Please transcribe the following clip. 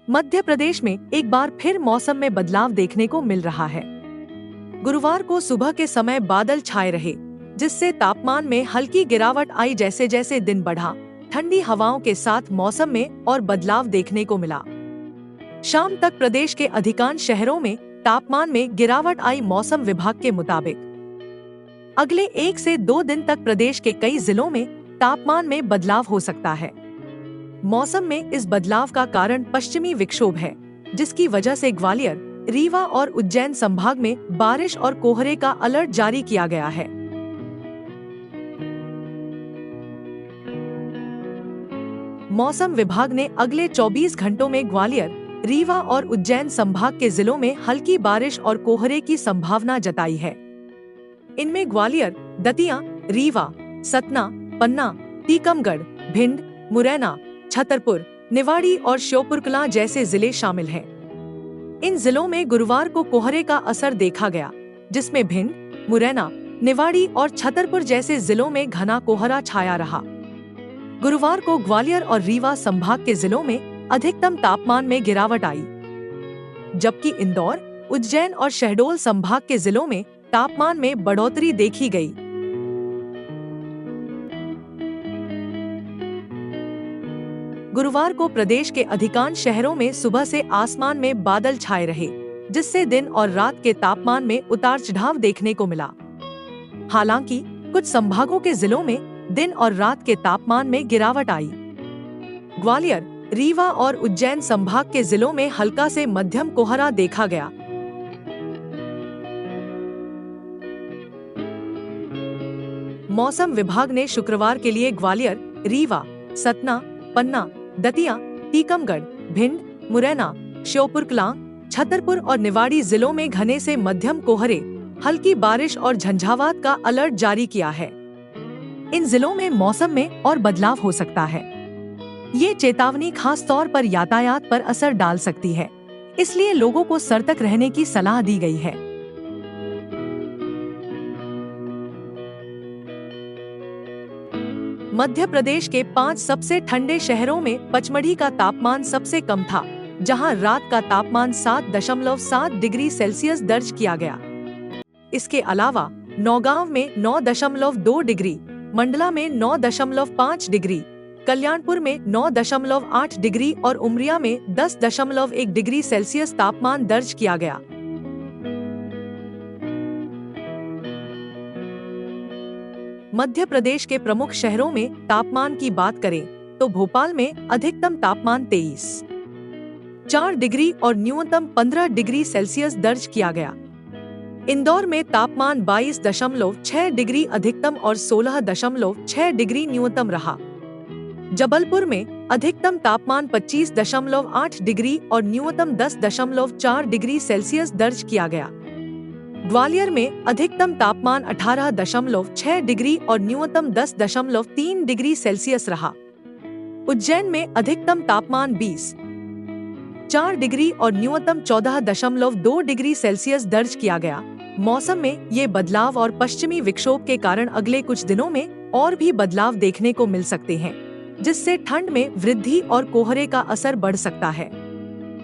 मध्य प्रदेश में एक बार फिर मौसम में बदलाव देखने को मिल रहा है। गुरुवार को सुबह के समय बादल छाए रहे, जिससे तापमान में हल्की गिरावट आई। जैसे जैसे दिन बढ़ा, ठंडी हवाओं के साथ मौसम में और बदलाव देखने को मिला। शाम तक प्रदेश के अधिकांश शहरों में तापमान में गिरावट आई। मौसम विभाग के मुताबिक अगले 1 से 2 दिन तक प्रदेश के कई जिलों में तापमान में बदलाव हो सकता है। मौसम में इस बदलाव का कारण पश्चिमी विक्षोभ है, जिसकी वजह से ग्वालियर, रीवा और उज्जैन संभाग में बारिश और कोहरे का अलर्ट जारी किया गया है। मौसम विभाग ने अगले 24 घंटों में ग्वालियर, रीवा और उज्जैन संभाग के जिलों में हल्की बारिश और कोहरे की संभावना जताई है। इनमें ग्वालियर, दतिया, रीवा, सतना, पन्ना, टीकमगढ़, भिंड, मुरैना, छतरपुर, निवाड़ी और श्योपुरकलां जैसे जिले शामिल हैं। इन जिलों में गुरुवार को कोहरे का असर देखा गया, जिसमें भिंड, मुरैना, निवाड़ी और छतरपुर जैसे जिलों में घना कोहरा छाया रहा। गुरुवार को ग्वालियर और रीवा संभाग के जिलों में अधिकतम तापमान में गिरावट आई, जबकि इंदौर, उज्जैन और शहडोल संभाग के जिलों में तापमान में बढ़ोतरी देखी गई। गुरुवार को प्रदेश के अधिकांश शहरों में सुबह से आसमान में बादल छाए रहे, जिससे दिन और रात के तापमान में उतार चढ़ाव देखने को मिला। हालांकि कुछ संभागों के जिलों में दिन और रात के तापमान में गिरावट आई। ग्वालियर, रीवा और उज्जैन संभाग के जिलों में हल्का से मध्यम कोहरा देखा गया। मौसम विभाग ने शुक्रवार के लिए ग्वालियर, रीवा, सतना, पन्ना, दतिया, टीकमगढ़, भिंड, मुरैना, श्योपुरकलां, छतरपुर और निवाड़ी जिलों में घने से मध्यम कोहरे, हल्की बारिश और झंझावात का अलर्ट जारी किया है। इन जिलों में मौसम में और बदलाव हो सकता है। ये चेतावनी खास तौर पर यातायात पर असर डाल सकती है, इसलिए लोगों को सतर्क रहने की सलाह दी गई है। मध्य प्रदेश के 5 सबसे ठंडे शहरों में पचमढ़ी का तापमान सबसे कम था, जहां रात का तापमान 7.7 डिग्री सेल्सियस दर्ज किया गया। इसके अलावा नौगांव में 9.2 डिग्री, मंडला में 9.5 डिग्री, कल्याणपुर में 9.8 डिग्री और उमरिया में 10.1 डिग्री सेल्सियस तापमान दर्ज किया गया। मध्य प्रदेश के प्रमुख शहरों में तापमान की बात करें तो भोपाल में अधिकतम तापमान 23.4 डिग्री और न्यूनतम 15 डिग्री सेल्सियस दर्ज किया गया। इंदौर में तापमान 22.6 डिग्री अधिकतम और 16.6 डिग्री न्यूनतम रहा। जबलपुर में अधिकतम तापमान 25.8 डिग्री और न्यूनतम 10.4 डिग्री सेल्सियस दर्ज किया गया। ग्वालियर में अधिकतम तापमान 18.6 डिग्री और न्यूनतम 10.3 डिग्री सेल्सियस रहा। उज्जैन में अधिकतम तापमान 20.4 डिग्री और न्यूनतम 14.2 डिग्री सेल्सियस दर्ज किया गया। मौसम में ये बदलाव और पश्चिमी विक्षोभ के कारण अगले कुछ दिनों में और भी बदलाव देखने को मिल सकते हैं, जिससे ठंड में वृद्धि और कोहरे का असर बढ़ सकता है।